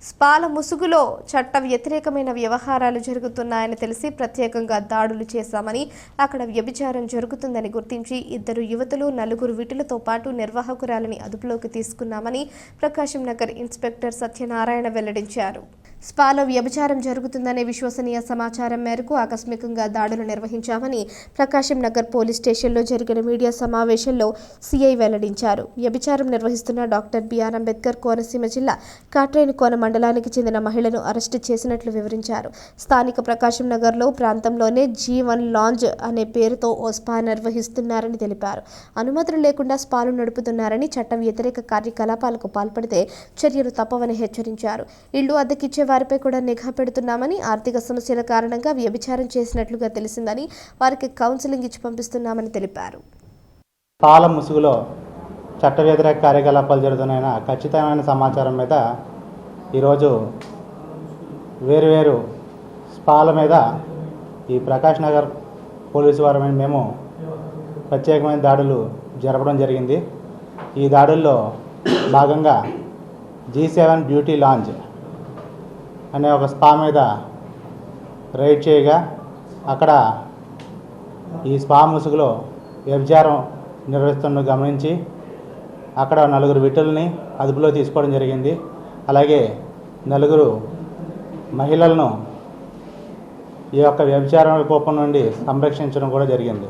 స్పాల ముసుగులో చట్ట వ్యతిరేకమైన వ్యవహారాలు జరుగుతున్నాయని తెలిసి ప్రత్యేకంగా దాడులు చేశామని, అక్కడ వ్యభిచారం జరుగుతుందని గుర్తించి 2 యువతులు 4 విటులతో పాటు నిర్వాహకురాలిని అదుపులోకి తీసుకున్నామని ప్రకాశం నగర్ ఇన్స్పెక్టర్ సత్యనారాయణ వెల్లడించారు. స్పాలో వ్యభిచారం జరుగుతుందనే విశ్వసనీయ సమాచారం మేరకు ఆకస్మికంగా దాడులు నిర్వహించామని ప్రకాశం నగర్ పోలీస్ స్టేషన్లో జరిగిన మీడియా సమావేశంలో సిఐ వెల్లడించారు. వ్యభిచారం నిర్వహిస్తున్న డాక్టర్ బిఆర్ అంబేద్కర్ కోనసీమ జిల్లా కాట్రేనికోన మండలానికి చెందిన మహిళను అరెస్టు చేసినట్లు వివరించారు. స్థానిక ప్రకాశం నగర్లో ప్రాంతంలోనే G1 లాంజ్ అనే పేరుతో ఓ స్పా నిర్వహిస్తున్నారని తెలిపారు. అనుమతులు లేకుండా స్పాలు నడుపుతున్నారని, చట్టం వ్యతిరేక కార్యకలాపాలకు పాల్పడితే చర్యలు తప్పవని హెచ్చరించారు. ఇళ్లు అద్దెకిచ్చే వారిపై కూడా నిఘా పెడుతున్నామని, ఆర్థిక సమస్యల కారణంగా వ్యభిచారం చేసినట్లుగా తెలిసిందని వారికి కౌన్సిలింగ్ ఇచ్చి పంపిస్తున్నామని తెలిపారు. పాల ముసుగులో చట్ట వ్యతిరేక కార్యకలాపాలు జరుగుతున్నాయన్న ఖచ్చితమైన సమాచారం మీద ఈరోజు వేరువేరు స్పాల మీద ఈ ప్రకాష్ నగర్ పోలీసు వారమైన మేము ప్రత్యేకమైన దాడులు జరపడం జరిగింది. ఈ దాడుల్లో భాగంగా G7 బ్యూటీ లాంజ్ అనే ఒక స్పా మీద రైడ్ చేయగా అక్కడ ఈ స్పా ముసుగులో వ్యభిచారం నిర్వహిస్తున్న గమనించి అక్కడ 4 విటుల్ని అదుపులో తీసుకోవడం జరిగింది. అలాగే 4 మహిళలను ఈ యొక్క వ్యభిచారం కోపం నుండి సంరక్షించడం కూడా జరిగింది.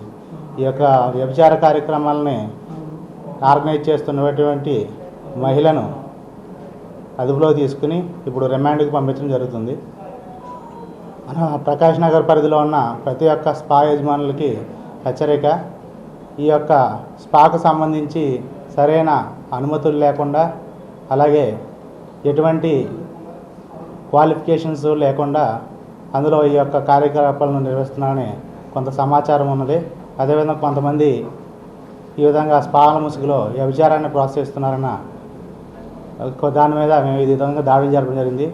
ఈ యొక్క వ్యభిచార కార్యక్రమాలని ఆర్గనైజ్ చేస్తున్నటువంటి మహిళను అదుపులో తీసుకుని ఇప్పుడు రిమాండ్కి పంపించడం జరుగుతుంది. మన ప్రకాష్ నగర్ పరిధిలో ఉన్న ప్రతి ఒక్క స్పా యజమానులకి హెచ్చరిక, ఈ యొక్క స్పాకు సంబంధించి సరైన అనుమతులు లేకుండా, అలాగే ఎటువంటి క్వాలిఫికేషన్స్ లేకుండా అందులో ఈ యొక్క కార్యకలాపాలను నిర్వహిస్తున్నారని కొంత సమాచారం ఉన్నది. అదేవిధంగా కొంతమంది ఈ విధంగా స్పాల ముసుగులో వ్యభిచారాన్ని ప్రోత్సహిస్తున్నారన్న దాని మీద మేము ఈ విధంగా దాడులు జరపడం జరిగింది.